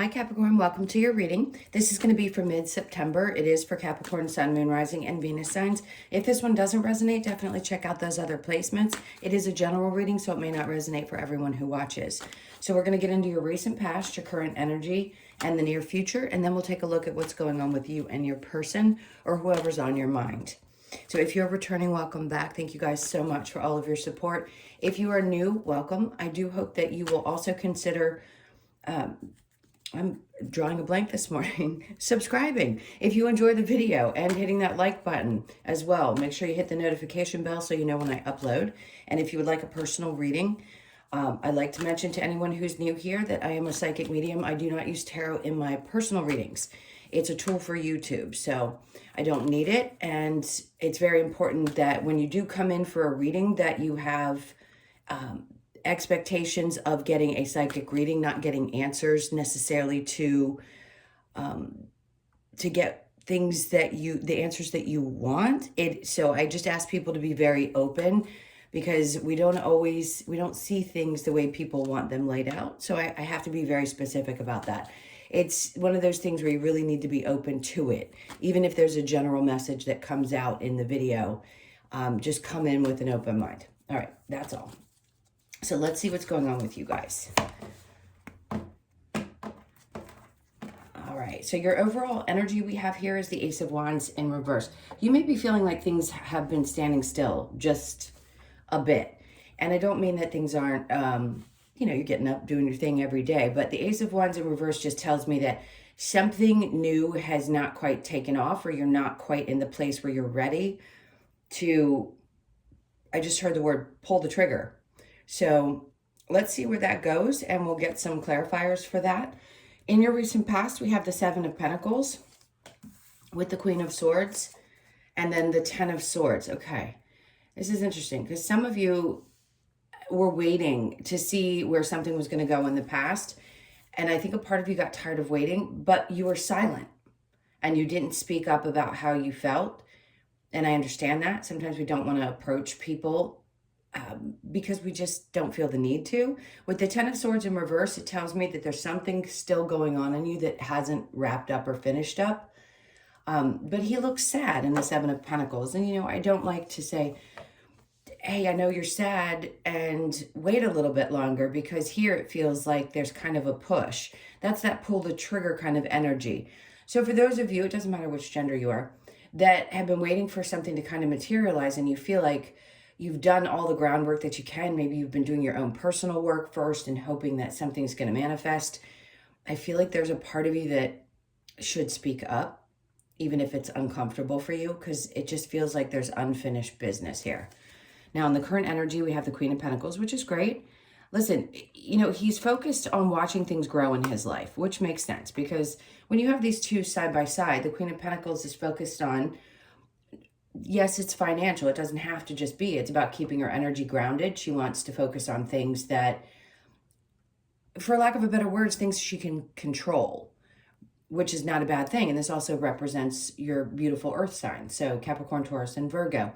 Hi Capricorn, welcome to your reading. This is going to be for mid-September. It is for Capricorn, Sun, Moon, Rising, and Venus signs. If this one doesn't resonate, definitely check out those other placements. It is a general reading, so it may not resonate for everyone who watches. So we're going to get into your recent past, your current energy, and the near future, and then we'll take a look at what's going on with you and your person or whoever's on your mind. So if you're returning, welcome back. Thank you guys so much for all of your support. If you are new, welcome. I do hope that you will also consider... I'm drawing a blank this morning, subscribing if you enjoy the video and hitting that like button as well. Make sure you hit the notification bell so you know when I upload. And if you would like a personal reading, I'd like to mention to anyone who's new here that I am a psychic medium. I do not use tarot in my personal readings. It's a tool for YouTube, so I don't need it. And it's very important that when you do come in for a reading that you have expectations of getting a psychic reading, not getting answers necessarily to get things that the answers that you want. So I just ask people to be very open because we don't see things the way people want them laid out. So I have to be very specific about that. It's one of those things where you really need to be open to it. Even if there's a general message that comes out in the video, just come in with an open mind. All right, that's all. So let's see what's going on with you guys. All right, so your overall energy we have here is the Ace of Wands in reverse. You may be feeling like things have been standing still just a bit. And I don't mean that things aren't, you're getting up, doing your thing every day. But the Ace of Wands in reverse just tells me that something new has not quite taken off, or you're not quite in the place where you're ready to, I just heard the word, pull the trigger. So let's see where that goes, and we'll get some clarifiers for that. In your recent past, we have the Seven of Pentacles with the Queen of Swords and then the Ten of Swords. Okay, this is interesting because some of you were waiting to see where something was going to go in the past. And I think a part of you got tired of waiting, but you were silent and you didn't speak up about how you felt. And I understand that. Sometimes we don't want to approach people because we just don't feel the need to. With the Ten of Swords in reverse, it tells me that there's something still going on in you that hasn't wrapped up or finished up. But he looks sad in the Seven of Pentacles. And, I don't like to say, hey, I know you're sad and wait a little bit longer, because here it feels like there's kind of a push. That's that pull the trigger kind of energy. So for those of you, it doesn't matter which gender you are, that have been waiting for something to kind of materialize and you feel like you've done all the groundwork that you can. Maybe you've been doing your own personal work first and hoping that something's going to manifest. I feel like there's a part of you that should speak up, even if it's uncomfortable for you, because it just feels like there's unfinished business here. Now, in the current energy, we have the Queen of Pentacles, which is great. Listen, he's focused on watching things grow in his life, which makes sense because when you have these two side by side, the Queen of Pentacles is focused on, yes, it's financial. It doesn't have to just be. It's about keeping her energy grounded. She wants to focus on things that, for lack of a better words, things she can control, which is not a bad thing. And this also represents your beautiful earth signs. So Capricorn, Taurus, and Virgo.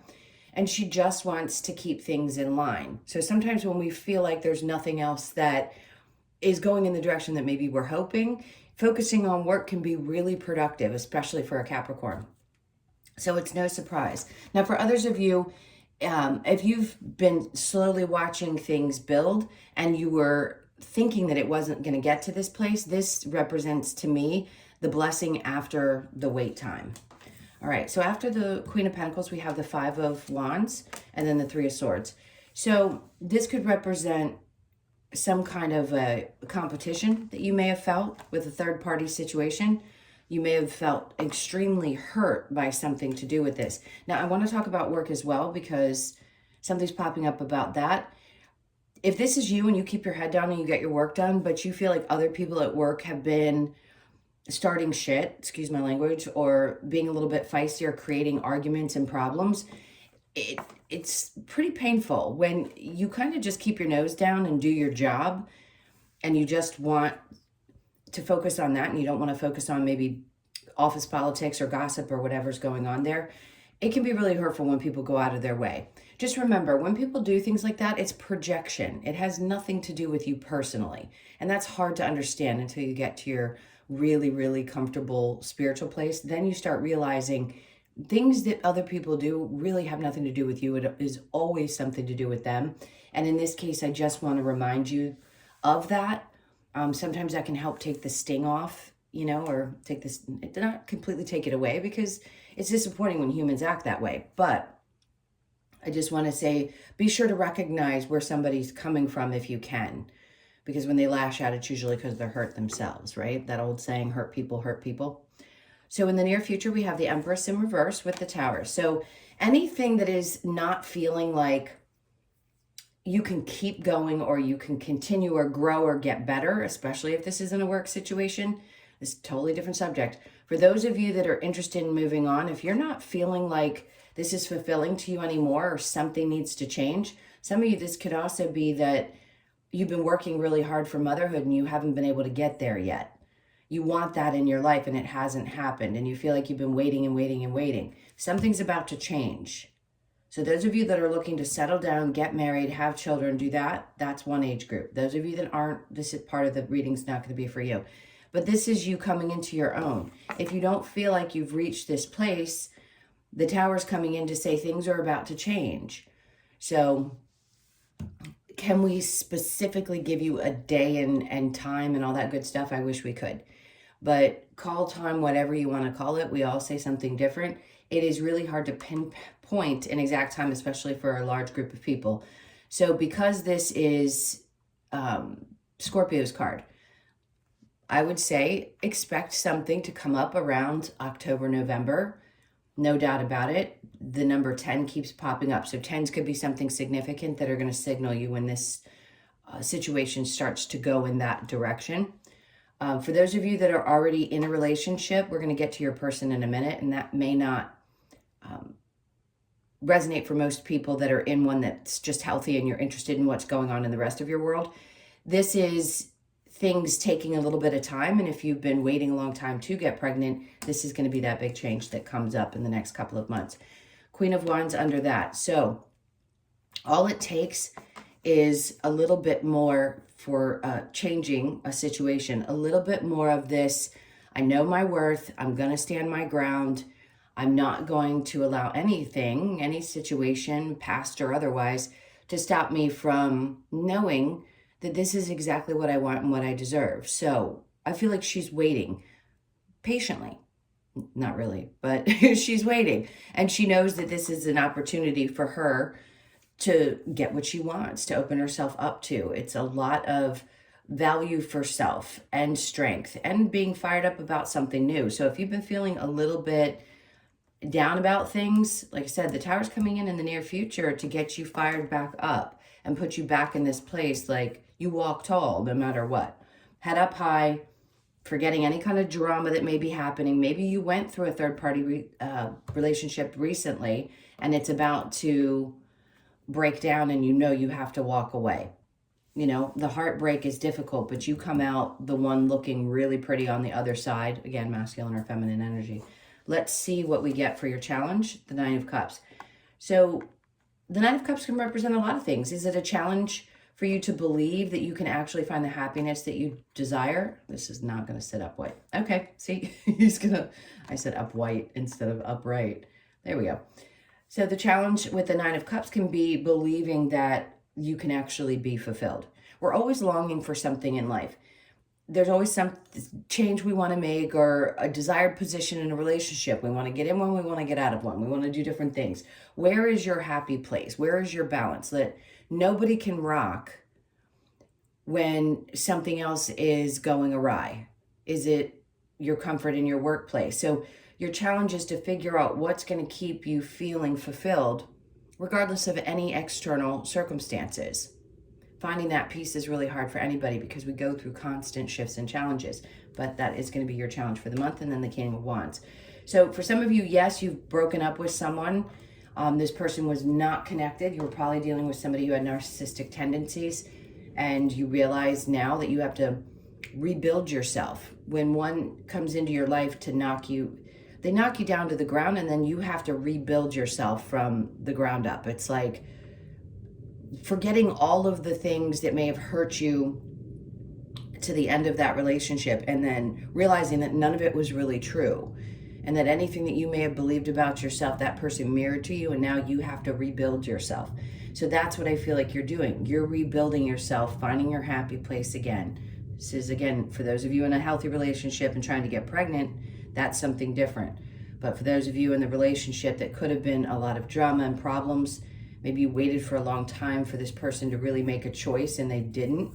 And she just wants to keep things in line. So sometimes when we feel like there's nothing else that is going in the direction that maybe we're hoping, focusing on work can be really productive, especially for a Capricorn. So it's no surprise. Now, for others of you, if you've been slowly watching things build and you were thinking that it wasn't going to get to this place, this represents to me the blessing after the wait time. All right, so after the Queen of Pentacles, we have the Five of Wands and then the Three of Swords. So this could represent some kind of a competition that you may have felt with a third-party situation. You may have felt extremely hurt by something to do with this. Now, I want to talk about work as well because something's popping up about that. If this is you and you keep your head down and you get your work done, but you feel like other people at work have been starting shit, excuse my language, or being a little bit feisty or creating arguments and problems, it's pretty painful when you kind of just keep your nose down and do your job and you just want to focus on that and you don't want to focus on maybe office politics or gossip or whatever's going on there. It can be really hurtful when people go out of their way. Just remember, when people do things like that, it's projection. It has nothing to do with you personally. And that's hard to understand until you get to your really, really comfortable spiritual place. Then you start realizing things that other people do really have nothing to do with you. It is always something to do with them. And in this case, I just want to remind you of that. Sometimes that can help take the sting off, or take this, not completely take it away, because it's disappointing when humans act that way. But I just want to say, be sure to recognize where somebody's coming from if you can. Because when they lash out, it's usually because they're hurt themselves, right? That old saying, hurt people hurt people. So in the near future, we have the Empress in reverse with the Tower. So anything that is not feeling like you can keep going or you can continue or grow or get better, especially if this isn't a work situation, it's a totally different subject. For those of you that are interested in moving on, if you're not feeling like this is fulfilling to you anymore or something needs to change, some of you, this could also be that you've been working really hard for motherhood and you haven't been able to get there yet. You want that in your life and it hasn't happened, and you feel like you've been waiting and waiting and waiting. Something's about to change. So those of you that are looking to settle down, get married, have children, do that, that's one age group. Those of you that aren't, this is part of the reading's not going to be for you. But this is you coming into your own. If you don't feel like you've reached this place, the Tower's coming in to say things are about to change. So can we specifically give you a day and time and all that good stuff? I wish we could. But call time, whatever you want to call it, we all say something different. It is really hard to pinpoint an exact time, especially for a large group of people. So because this is Scorpio's card, I would say expect something to come up around October, November. No doubt about it. The number 10 keeps popping up. So 10s could be something significant that are going to signal you when this situation starts to go in that direction. For those of you that are already in a relationship, we're going to get to your person in a minute, and that may not resonate for most people that are in one that's just healthy and you're interested in what's going on in the rest of your world. This is things taking a little bit of time, and if you've been waiting a long time to get pregnant, this is going to be that big change that comes up in the next couple of months. Queen of Wands under that. So all it takes is a little bit more for changing a situation, a little bit more of this, I know my worth, I'm going to stand my ground, I'm not going to allow anything, any situation, past or otherwise, to stop me from knowing that this is exactly what I want and what I deserve. So I feel like she's waiting patiently. Not really, but she's waiting. And she knows that this is an opportunity for her to get what she wants, to open herself up to. It's a lot of value for self and strength and being fired up about something new. So if you've been feeling a little bit down about things, like I said, the Tower's coming in the near future to get you fired back up and put you back in this place like you walk tall no matter what. Head up high, forgetting any kind of drama that may be happening. Maybe you went through a third-party relationship recently and it's about to break down and you have to walk away. The heartbreak is difficult, but you come out the one looking really pretty on the other side. Again, masculine or feminine energy. Let's see what we get for your challenge, the Nine of Cups. So the Nine of Cups can represent a lot of things. Is it a challenge for you to believe that you can actually find the happiness that you desire? This is not going to sit up white. Okay, see, I said up white instead of upright. There we go. So the challenge with the Nine of Cups can be believing that you can actually be fulfilled. We're always longing for something in life. There's always some change we want to make or a desired position in a relationship. We want to get in one, we want to get out of one. We want to do different things. Where is your happy place? Where is your balance? That nobody can rock when something else is going awry. Is it your comfort in your workplace? So your challenge is to figure out what's going to keep you feeling fulfilled regardless of any external circumstances. Finding that peace is really hard for anybody because we go through constant shifts and challenges, but that is going to be your challenge for the month. And then the King of Wands. So for some of you, yes, you've broken up with someone. This person was not connected. You were probably dealing with somebody who had narcissistic tendencies, and you realize now that you have to rebuild yourself. When one comes into your life to knock you, they knock you down to the ground, and then you have to rebuild yourself from the ground up. It's like forgetting all of the things that may have hurt you to the end of that relationship, and then realizing that none of it was really true, and that anything that you may have believed about yourself, that person mirrored to you, and now you have to rebuild yourself. So that's what I feel like you're doing. You're rebuilding yourself, finding your happy place again. This is, again, for those of you in a healthy relationship and trying to get pregnant, that's something different. But for those of you in the relationship that could have been a lot of drama and problems, maybe you waited for a long time for this person to really make a choice and they didn't.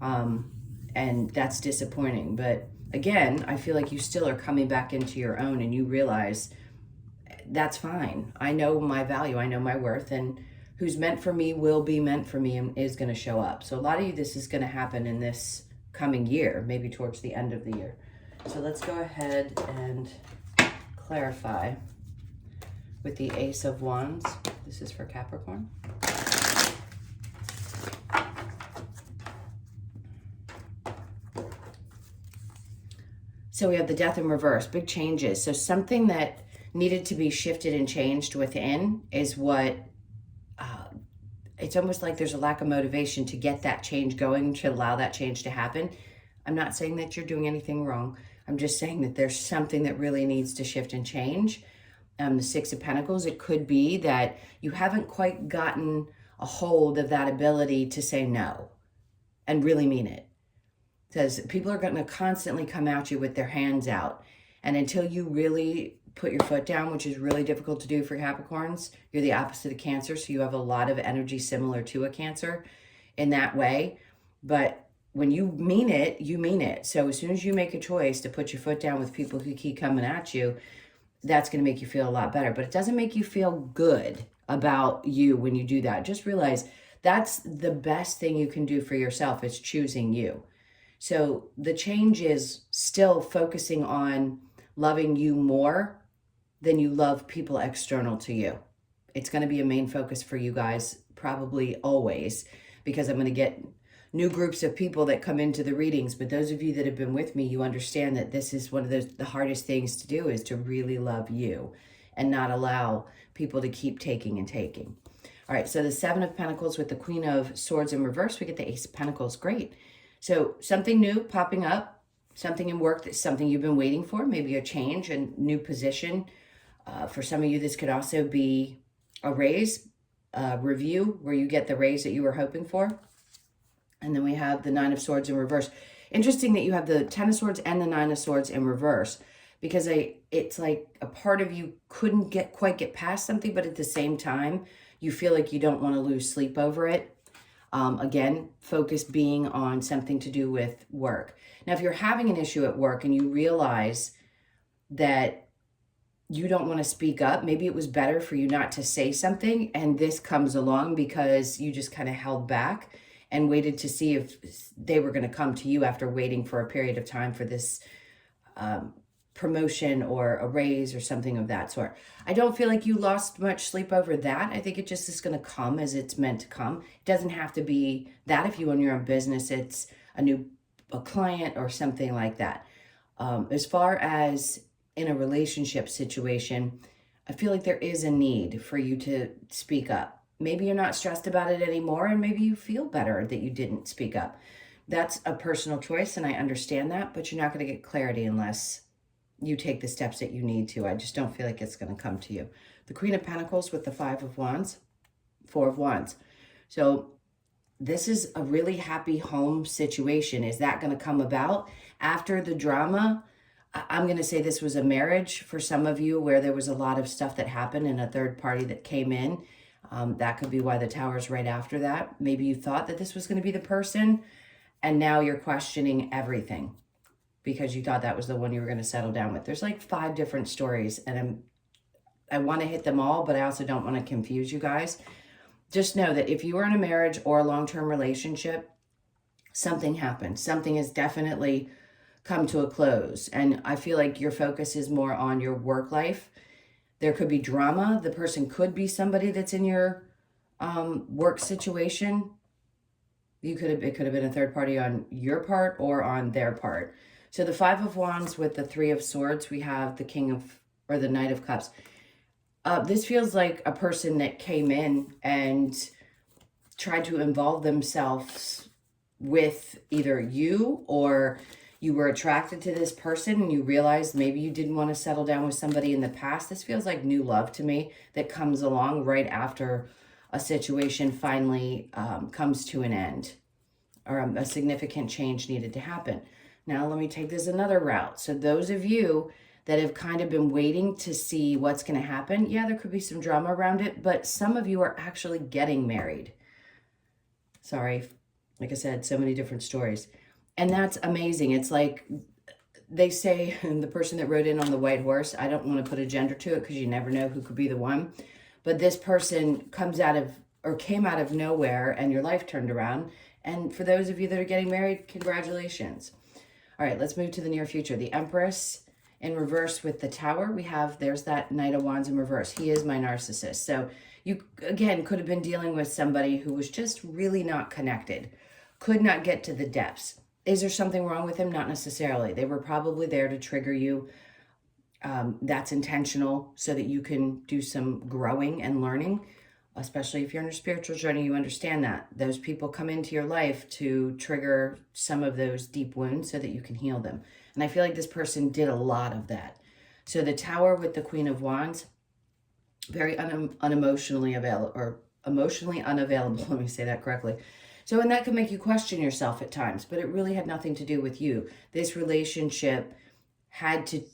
And that's disappointing. But again, I feel like you still are coming back into your own, and you realize that's fine. I know my value, I know my worth, and who's meant for me will be meant for me and is going to show up. So a lot of you, this is going to happen in this coming year, maybe towards the end of the year. So let's go ahead and clarify with the Ace of Wands. This is for Capricorn. So we have the Death in reverse, big changes. So something that needed to be shifted and changed within is what, it's almost like there's a lack of motivation to get that change going, to allow that change to happen. I'm not saying that you're doing anything wrong. I'm just saying that there's something that really needs to shift and change. The Six of Pentacles, it could be that you haven't quite gotten a hold of that ability to say no and really mean it. Because people are going to constantly come at you with their hands out. And until you really put your foot down, which is really difficult to do for Capricorns, you're the opposite of Cancer, so you have a lot of energy similar to a Cancer in that way. But when you mean it, you mean it. So as soon as you make a choice to put your foot down with people who keep coming at you, that's going to make you feel a lot better. But it doesn't make you feel good about you when you do that. Just realize that's the best thing you can do for yourself, is choosing you. So the change is still focusing on loving you more than you love people external to you. It's going to be a main focus for you guys, probably always, because I'm going to get new groups of people that come into the readings. But those of you that have been with me, you understand that this is one of the hardest things to do, is to really love you and not allow people to keep taking and taking. All right, so the Seven of Pentacles with the Queen of Swords in reverse, we get the Ace of Pentacles. Great. So something new popping up, something in work, that's something you've been waiting for, maybe a change, a new position. For some of you, this could also be a raise, a review where you get the raise that you were hoping for. And then we have the Nine of Swords in reverse. Interesting that you have the Ten of Swords and the Nine of Swords in reverse, because it's like a part of you couldn't quite get past something, but at the same time, you feel like you don't want to lose sleep over it. Again, focus being on something to do with work. Now, if you're having an issue at work and you realize that you don't want to speak up, maybe it was better for you not to say something, and this comes along because you just kind of held back and waited to see if they were going to come to you after waiting for a period of time for this promotion or a raise or something of that sort. I don't feel like you lost much sleep over that. I think it just is going to come as it's meant to come. It doesn't have to be that. If you own your own business, it's a client or something like that. As far as in a relationship situation, I feel like there is a need for you to speak up. Maybe you're not stressed about it anymore, and maybe you feel better that you didn't speak up. That's a personal choice, and I understand that, but you're not going to get clarity unless you take the steps that you need to. I just don't feel like it's going to come to you. The Queen of Pentacles with the Five of Wands, Four of Wands. So this is a really happy home situation. Is that going to come about after the drama? I'm going to say this was a marriage for some of you where there was a lot of stuff that happened and a third party that came in. That could be why the Tower's right after that. Maybe you thought that this was going to be the person, and now you're questioning everything because you thought that was the one you were going to settle down with. There's like 5 different stories, and I want to hit them all, but I also don't want to confuse you guys. Just know that if you are in a marriage or a long-term relationship, something happened. Something has definitely come to a close, and I feel like your focus is more on your work life. There could be drama. The person could be somebody that's in your work situation. It could have been a third party on your part or on their part. So the Five of Wands with the Three of Swords, we have the King of or the Knight of Cups. This feels like a person that came in and tried to involve themselves with either you, or you were attracted to this person and you realized maybe you didn't want to settle down with somebody in the past. This feels like new love to me that comes along right after a situation finally comes to an end, or a significant change needed to happen. Now, let me take this another route. So those of you that have kind of been waiting to see what's going to happen, yeah, there could be some drama around it, but some of you are actually getting married. Sorry, like I said, so many different stories. And that's amazing. It's like they say, the person that rode in on the white horse, I don't want to put a gender to it because you never know who could be the one. But this person came out of nowhere and your life turned around. And for those of you that are getting married, congratulations. All right, let's move to the near future. The Empress in reverse with the Tower. There's that Knight of Wands in reverse. He is my narcissist. So you, again, could have been dealing with somebody who was just really not connected, could not get to the depths. Is there something wrong with him? Not necessarily. They were probably there to trigger you. That's intentional so that you can do some growing and learning, especially if you're on a spiritual journey. You understand that those people come into your life to trigger some of those deep wounds so that you can heal them. And I feel like this person did a lot of that. So the Tower with the Queen of Wands, very unemotionally available, or emotionally unavailable. Let me say that correctly. So, and that can make you question yourself at times, but it really had nothing to do with you. This relationship had to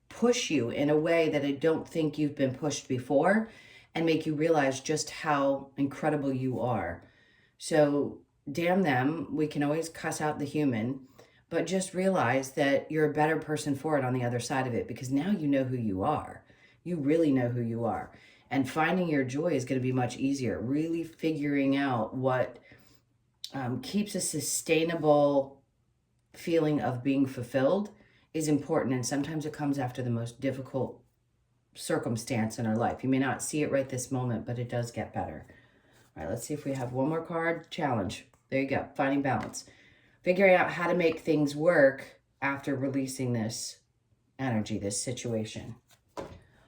push you in a way that I don't think you've been pushed before, and make you realize just how incredible you are. So damn them. We can always cuss out the human, but just realize that you're a better person for it on the other side of it, because now you know who you are. You really know who you are. And finding your joy is going to be much easier. Really figuring out what keeps a sustainable feeling of being fulfilled is important. And sometimes it comes after the most difficult circumstance in our life. You may not see it right this moment, but it does get better. All right, let's see if we have one more card. Challenge. There you go. Finding balance. Figuring out how to make things work after releasing this energy, this situation. All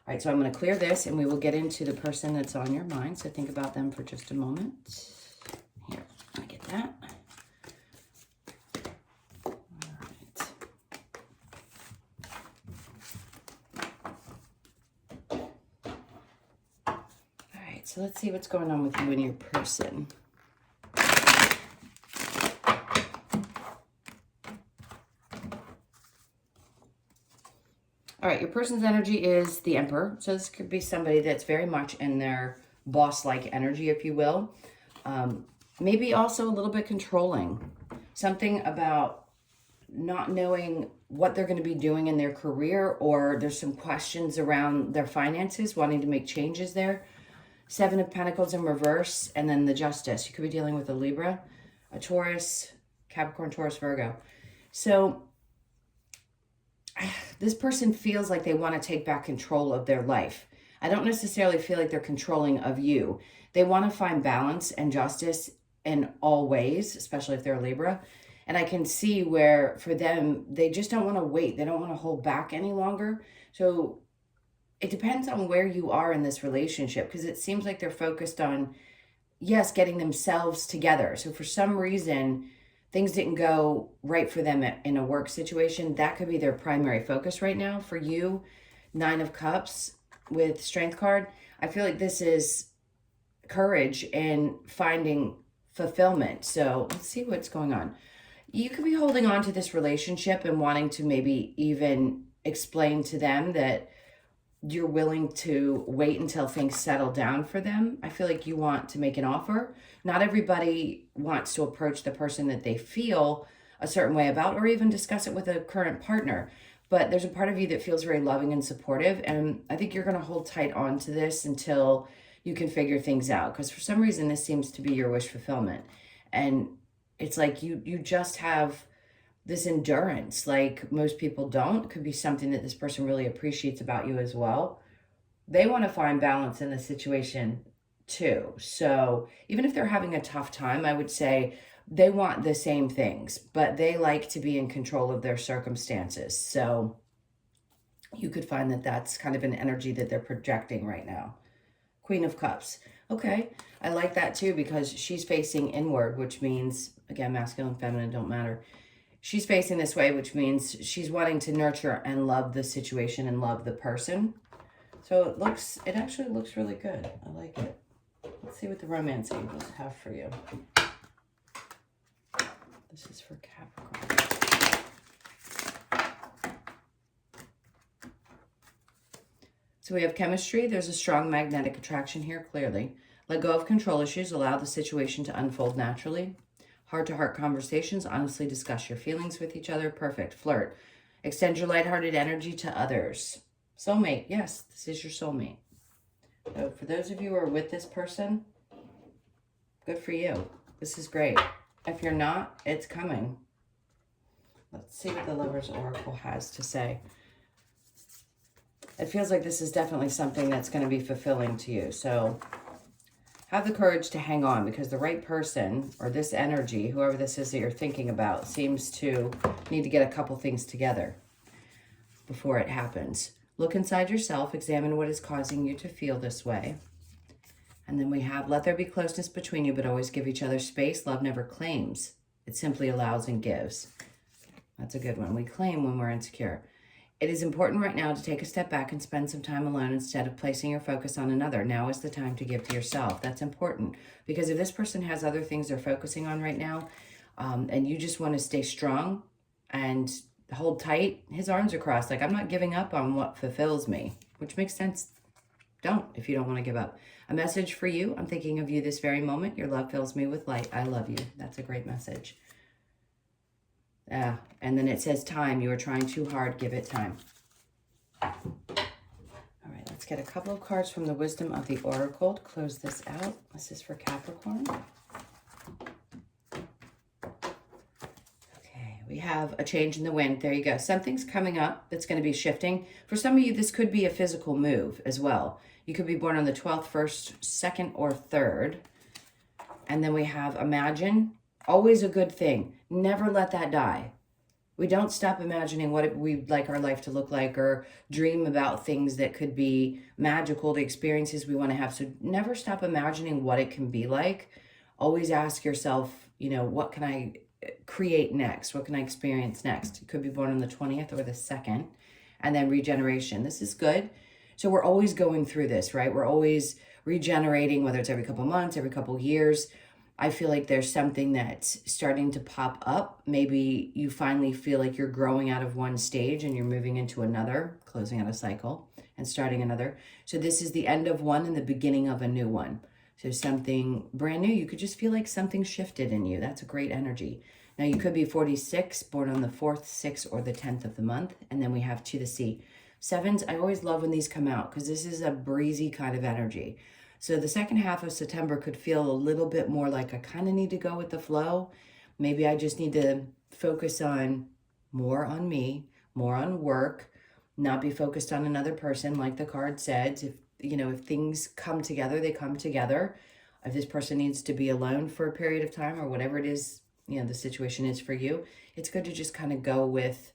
right, so I'm going to clear this and we will get into the person that's on your mind. So think about them for just a moment. Here, I get that. All right, so let's see what's going on with you and your person. All right, your person's energy is the Emperor. So this could be somebody that's very much in their boss-like energy, if you will. Maybe also a little bit controlling. Something about not knowing what they're going to be doing in their career, or there's some questions around their finances, wanting to make changes there. Seven of Pentacles in reverse, and then the Justice. You could be dealing with a Libra, a Taurus, Capricorn, Taurus, Virgo. So this person feels like they want to take back control of their life. I don't necessarily feel like they're controlling of you. They want to find balance and justice in all ways, especially if they're a Libra. And I can see where for them, they just don't want to wait. They don't want to hold back any longer. So it depends on where you are in this relationship, because it seems like they're focused on, yes, getting themselves together. So for some reason, things didn't go right for them in a work situation. That could be their primary focus right now. For you, Nine of Cups with Strength card, I feel like this is courage and finding fulfillment. So let's see what's going on. You could be holding on to this relationship and wanting to maybe even explain to them that you're willing to wait until things settle down for them. I feel like you want to make an offer. Not everybody wants to approach the person that they feel a certain way about, or even discuss it with a current partner. But there's a part of you that feels very loving and supportive. And I think you're going to hold tight on to this until you can figure things out. Because for some reason, this seems to be your wish fulfillment. And it's like you just have this endurance like most people don't. It could be something that this person really appreciates about you as well. They want to find balance in the situation too. So even if they're having a tough time, I would say they want the same things, but they like to be in control of their circumstances. So you could find that that's kind of an energy that they're projecting right now. Queen of Cups. Okay, I like that too because she's facing inward, which means, again, masculine, feminine don't matter. She's facing this way, which means she's wanting to nurture and love the situation and love the person. So it actually looks really good. I like it. Let's see what the romance angels have for you. This is for Capricorn. So we have chemistry. There's a strong magnetic attraction here, clearly. Let go of control issues. Allow the situation to unfold naturally. Heart-to-heart conversations. Honestly discuss your feelings with each other. Perfect. Flirt. Extend your lighthearted energy to others. Soulmate. Yes, this is your soulmate. So for those of you who are with this person, good for you. This is great. If you're not, it's coming. Let's see what the Lover's Oracle has to say. It feels like this is definitely something that's going to be fulfilling to you. So have the courage to hang on because the right person or this energy, whoever this is that you're thinking about, seems to need to get a couple things together before it happens. Look inside yourself. Examine what is causing you to feel this way. And then we have, let there be closeness between you, but always give each other space. Love never claims. It simply allows and gives. That's a good one. We claim when we're insecure. It is important right now to take a step back and spend some time alone instead of placing your focus on another. Now is the time to give to yourself. That's important because if this person has other things they're focusing on right now, and you just want to stay strong and hold tight, his arms are crossed. Like, I'm not giving up on what fulfills me, which makes sense. Don't, if you don't want to give up. A message for you. I'm thinking of you this very moment. Your love fills me with light. I love you. That's a great message. And then it says time. You are trying too hard. Give it time. All right, let's get a couple of cards from the Wisdom of the Oracle to close this out. This is for Capricorn. Okay, we have a change in the wind. There you go. Something's coming up that's going to be shifting. For some of you, this could be a physical move as well. You could be born on the 12th, 1st, 2nd, or 3rd. And then we have imagine. Always a good thing. Never let that die. We don't stop imagining what we'd like our life to look like or dream about things that could be magical, the experiences we want to have. So never stop imagining what it can be like. Always ask yourself, you know, what can I create next? What can I experience next? You could be born on the 20th or the 2nd. And then regeneration. This is good. So we're always going through this, right? We're always regenerating, whether it's every couple months, every couple years. I feel like there's something that's starting to pop up. Maybe you finally feel like you're growing out of one stage and you're moving into another, closing out a cycle and starting another. So this is the end of one and the beginning of a new one. So something brand new. You could just feel like something shifted in you. That's a great energy. Now you could be 46, born on the 4th, 6th, or the 10th of the month. And then we have 2 to C. 7s, I always love when these come out because this is a breezy kind of energy. So the second half of September could feel a little bit more like I kind of need to go with the flow. Maybe I just need to focus on more on me, more on work, not be focused on another person like the card said. If things come together, they come together. If this person needs to be alone for a period of time or whatever it is, the situation is for you, it's good to just kind of go with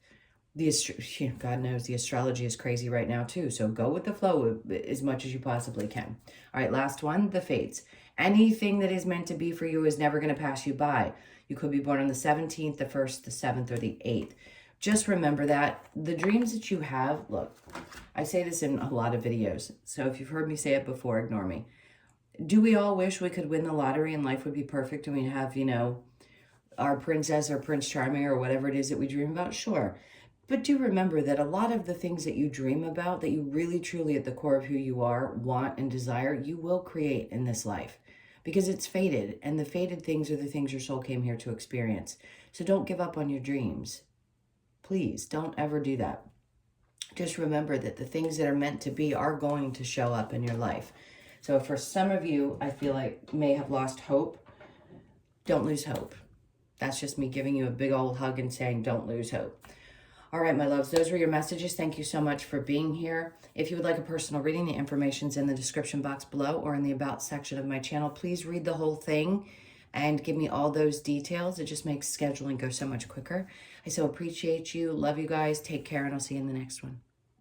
God knows the astrology is crazy right now too. So go with the flow as much as you possibly can. All right, last one, the fates. Anything that is meant to be for you is never going to pass you by. You could be born on the 17th, the 1st, the 7th, or the 8th. Just remember that the dreams that you have, look, I say this in a lot of videos. So if you've heard me say it before, ignore me. Do we all wish we could win the lottery and life would be perfect and we'd have, our princess or Prince Charming or whatever it is that we dream about? Sure. But do remember that a lot of the things that you dream about, that you really truly at the core of who you are, want and desire, you will create in this life because it's fated. And the fated things are the things your soul came here to experience. So don't give up on your dreams. Please don't ever do that. Just remember that the things that are meant to be are going to show up in your life. So for some of you, I feel like may have lost hope. Don't lose hope. That's just me giving you a big old hug and saying, don't lose hope. All right, my loves, those were your messages. Thank you so much for being here. If you would like a personal reading, the information's in the description box below or in the About section of my channel. Please read the whole thing and give me all those details. It just makes scheduling go so much quicker. I so appreciate you. Love you guys. Take care, and I'll see you in the next one.